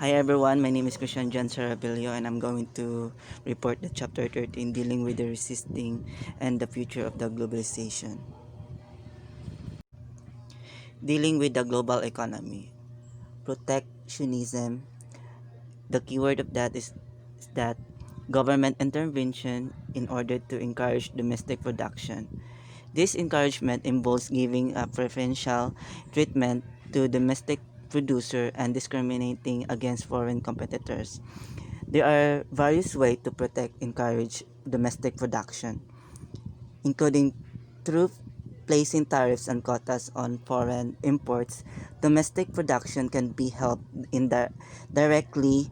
Hi everyone, my name is Christian John Sarabilio and I'm going to report the chapter 13 dealing with the resisting and the future of the globalization. Dealing with the global economy. Protectionism, the keyword of that is that government intervention in order to encourage domestic production. This encouragement involves giving a preferential treatment to domestic producer and discriminating against foreign competitors. There are various ways to protect encourage domestic production, including through placing tariffs and quotas on foreign imports. Domestic production can be helped directly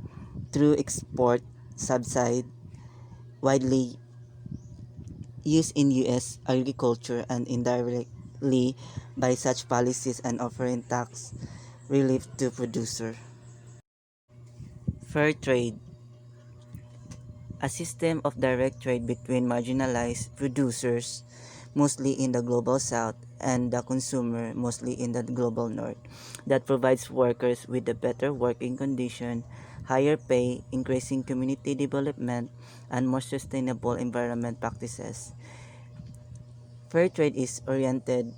through export subsidy widely used in US agriculture and indirectly by such policies and offering tax relief to producer. Fair trade, a system of direct trade between marginalized producers, mostly in the global south, and the consumer, mostly in the global north, that provides workers with a better working condition, higher pay, increasing community development, and more sustainable environment practices. Fair trade is oriented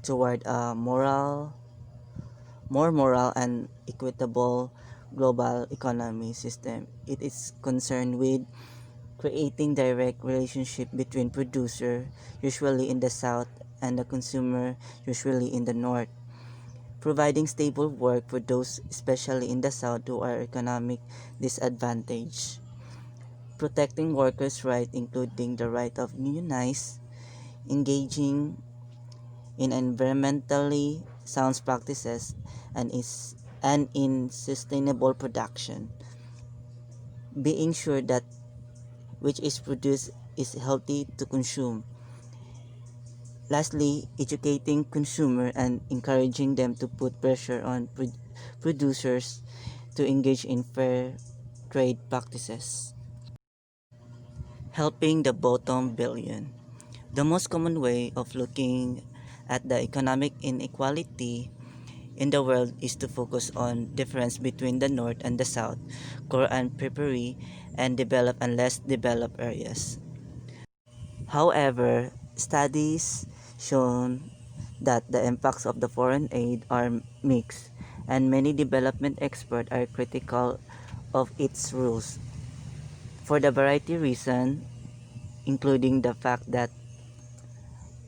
toward a more moral and equitable global economy system. It is concerned with creating direct relationship between producer, usually in the south, and the consumer, usually in the north, providing stable work for those, especially in the south, who are economic disadvantaged, protecting workers' rights, including the right of unionize, engaging in environmentally sound practices, and in sustainable production, being sure that which is produced is healthy to consume. Lastly, educating consumer and encouraging them to put pressure on producers to engage in fair trade practices. Helping the bottom billion. The most common way of looking at the economic inequality in the world is to focus on difference between the north and the south, core and periphery, and developed and less developed areas. However, studies shown that the impacts of the foreign aid are mixed, and many development experts are critical of its rules for the variety reason, including the fact that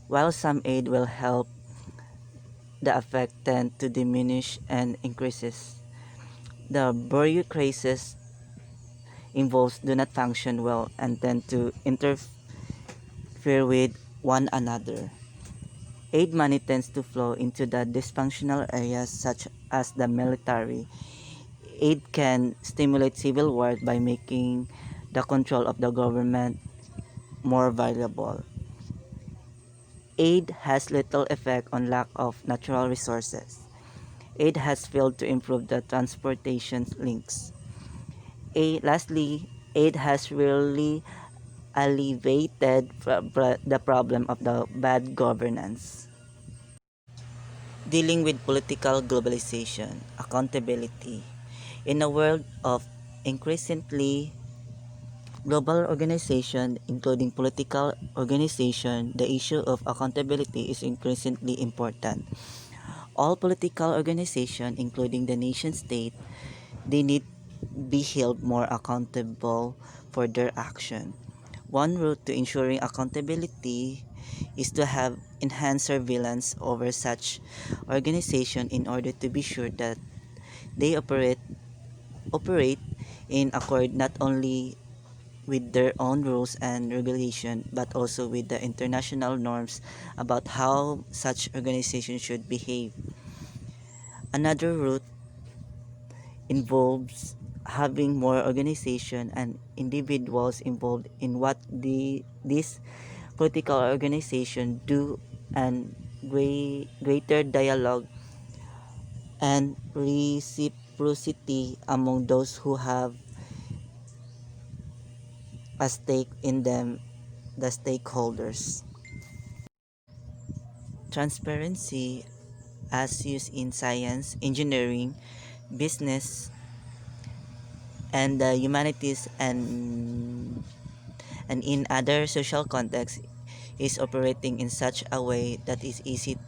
while some aid will help, the effect tend to diminish and increases. The bureaucracies involved do not function well and tend to interfere with one another. Aid money tends to flow into the dysfunctional areas such as the military. Aid can stimulate civil war by making the control of the government more valuable. Aid has little effect on lack of natural resources. Aid has failed to improve the transportation links. Lastly, aid has really alleviated the problem of the bad governance. Dealing with political globalization, accountability. In a world of increasingly global organization, including political organization, the issue of accountability is increasingly important. All political organizations, including the nation state, they need be held more accountable for their action. One route to ensuring accountability is to have enhanced surveillance over such organization in order to be sure that they operate in accord not only with their own rules and regulation but also with the international norms about how such organizations should behave. Another route involves having more organization and individuals involved in what these political organization do, and greater dialogue and reciprocity among those who have a stake in them, the stakeholders. Transparency as used in science, engineering, business, and the humanities and in other social contexts is operating in such a way that is easy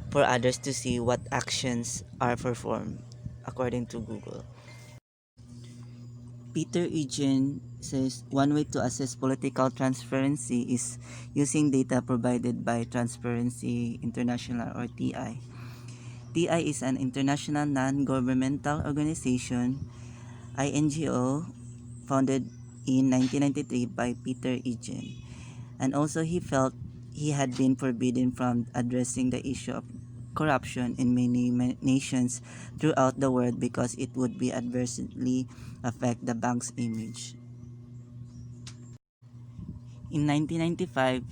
for others to see what actions are performed, according to Google. Peter Eugene says one way to assess political transparency is using data provided by Transparency International or TI. TI is an international non-governmental organization, INGO, founded in 1993 by Peter Eugene. And also he felt he had been forbidden from addressing the issue of corruption in many nations throughout the world because it would be adversely affect the bank's image. In 1995,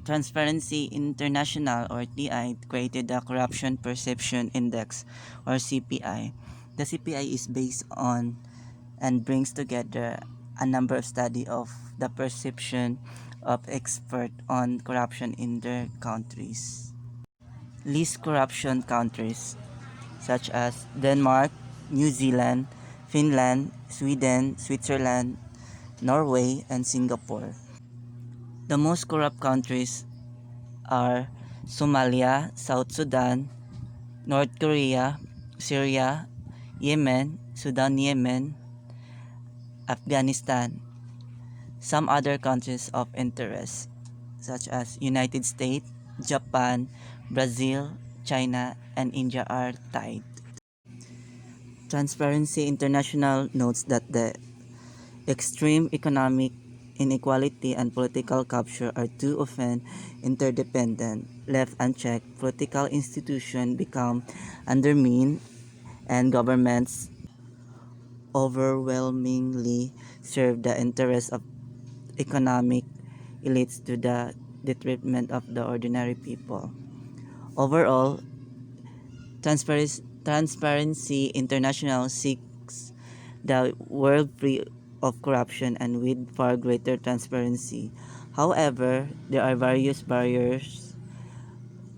Transparency International or TI created the Corruption Perception Index or CPI. The CPI is based on and brings together a number of studies of the perception of experts on corruption in their countries. Least corruption countries such as Denmark, New Zealand, Finland, Sweden, Switzerland, Norway, and Singapore. The most corrupt countries are Somalia, South Sudan, North Korea, Syria, Yemen, Sudan, Yemen, Afghanistan. Some other countries of interest such as United States, Japan, Brazil, China, and India are tied. Transparency International notes that the extreme economic inequality and political capture are too often interdependent. Left unchecked, political institutions become undermined and governments overwhelmingly serve the interests of economic elites to the detriment of the ordinary people. Overall, Transparency International seeks the world free of corruption and with far greater transparency. However, there are various barriers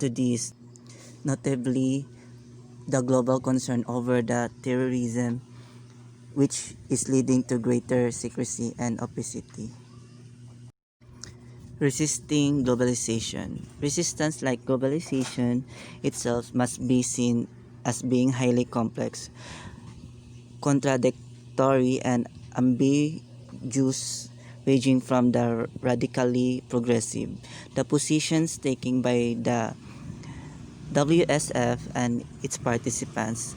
to this, notably the global concern over the terrorism, which is leading to greater secrecy and opacity. Resisting globalization. Resistance, like globalization itself, must be seen as being highly complex, contradictory, and ambiguous, ranging from the radically progressive, the positions taken by the WSF and its participants,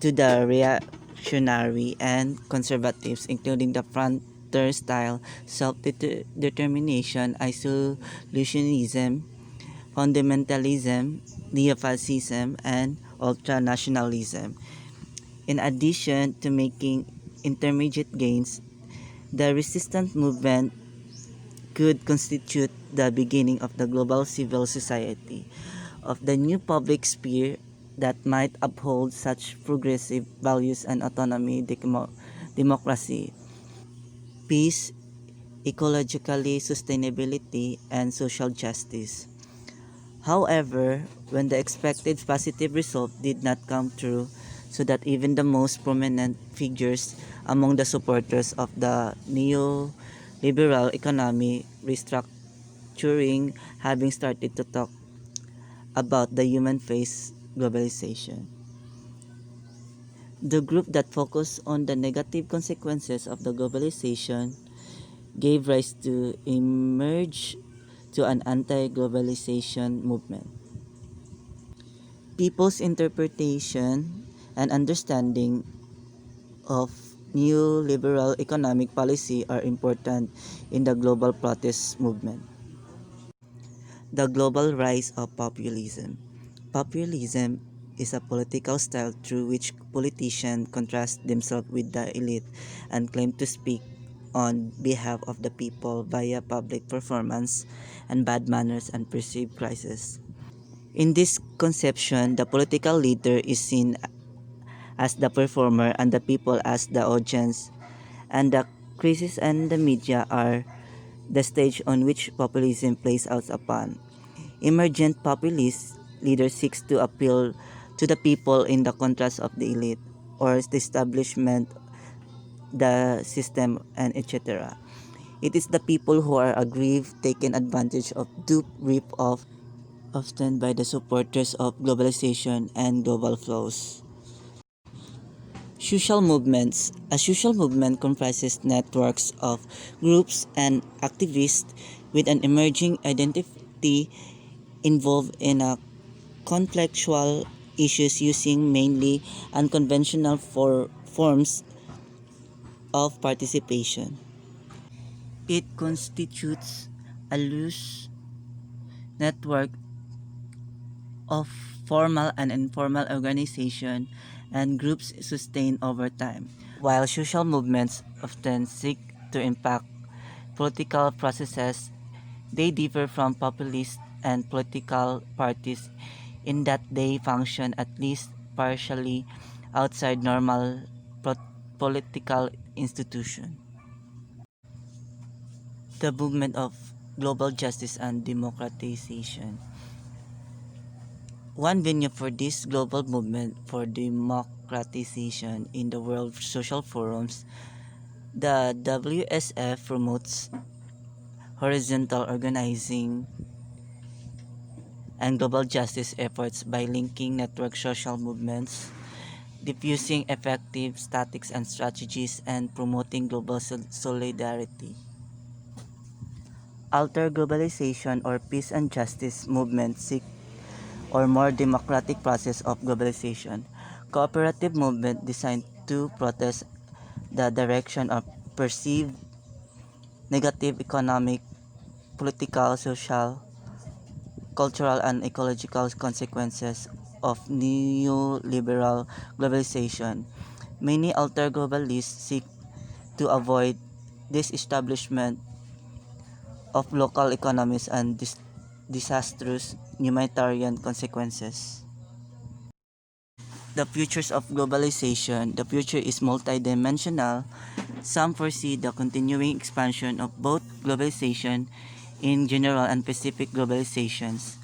to the reactionary and conservatives, including the frontier style, self-determination, isolationism, fundamentalism, neo-fascism, and ultranationalism. In addition to making intermediate gains, the resistance movement could constitute the beginning of the global civil society, of the new public sphere that might uphold such progressive values and autonomy, democracy, peace, ecologically sustainability, and social justice. However, when the expected positive result did not come true, so that even the most prominent figures among the supporters of the neoliberal economy restructuring having started to talk about the human face globalization. The group that focused on the negative consequences of the globalization gave rise to emerge to an anti-globalization movement. People's interpretation and understanding of new liberal economic policy are important in the global protest movement. The global rise of populism. Populism is a political style through which politicians contrast themselves with the elite and claim to speak on behalf of the people via public performance and bad manners and perceived crisis. In this conception, the political leader is seen as the performer and the people as the audience, and the crisis and the media are the stage on which populism plays out upon. Emergent populist leader seeks to appeal to the people in the contrast of the elite or the establishment the system, and etc. It is the people who are aggrieved, taken advantage of, duped, ripped off, often by the supporters of globalization and global flows. Social movements. A social movement comprises networks of groups and activists with an emerging identity involved in a contextual issues using mainly unconventional forms of participation. It constitutes a loose network of formal and informal organization and groups sustained over time. While social movements often seek to impact political processes, they differ from populist and political parties in that they function at least partially outside normal political institutions. The movement of global justice and democratization. One venue for this global movement for democratization in the world social forums, the WSF promotes horizontal organizing and global justice efforts by linking network social movements, diffusing effective tactics and strategies, and promoting global solidarity. Alter globalization or peace and justice movements seek or more democratic process of globalization. Cooperative movement designed to protest the direction of perceived negative economic, political, social, cultural, and ecological consequences of neoliberal globalization. Many alter globalists seek to avoid this establishment of local economies and disastrous humanitarian consequences. The futures of globalization. The future is multidimensional. Some foresee the continuing expansion of both globalization in general and specific globalizations.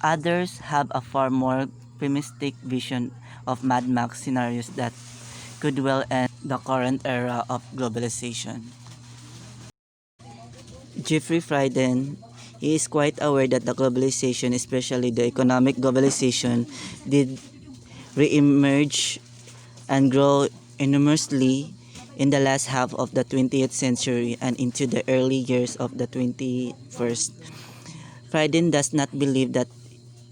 Others have a far more pessimistic vision of Mad Max scenarios that could well end the current era of globalization. Jeffrey Frieden, he is quite aware that the globalization, especially the economic globalization, did re-emerge and grow enormously in the last half of the 20th century and into the early years of the 21st. Frieden does not believe that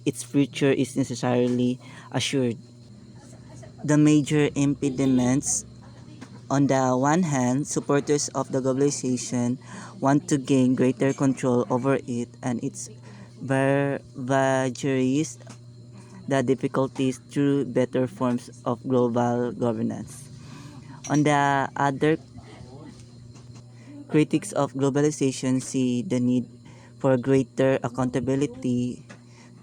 its future is necessarily assured. The major impediments, on the one hand, supporters of the globalization want to gain greater control over it and its vagaries, the difficulties through better forms of global governance. On the other, critics of globalization see the need for greater accountability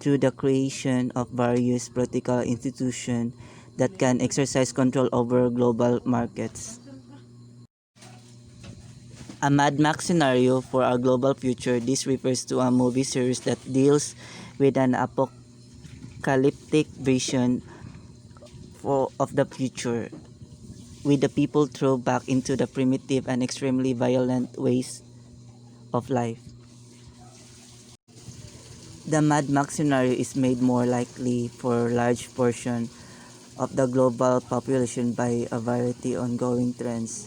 through the creation of various political institutions that can exercise control over global markets. A Mad Max scenario for our global future. This refers to a movie series that deals with an apocalyptic vision of the future, with the people thrown back into the primitive and extremely violent ways of life. The Mad Max scenario is made more likely for large portion of the global population by a variety of ongoing trends.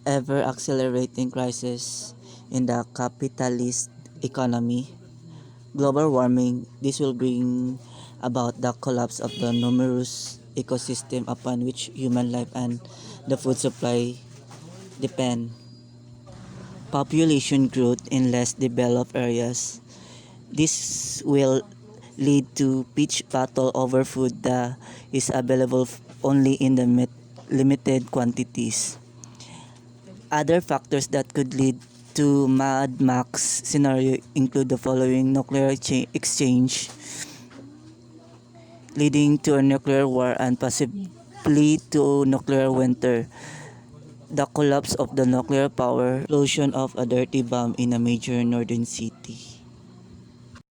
Ever accelerating crisis in the capitalist economy, global warming, this will bring about the collapse of the numerous ecosystem upon which human life and the food supply depend. Population growth in less developed areas. This will lead to pitch battle over food that is available only in the limited quantities. Other factors that could lead to Mad Max scenario include the following: nuclear exchange, leading to a nuclear war and possibly to nuclear winter, the collapse of the nuclear power, explosion of a dirty bomb in a major northern city.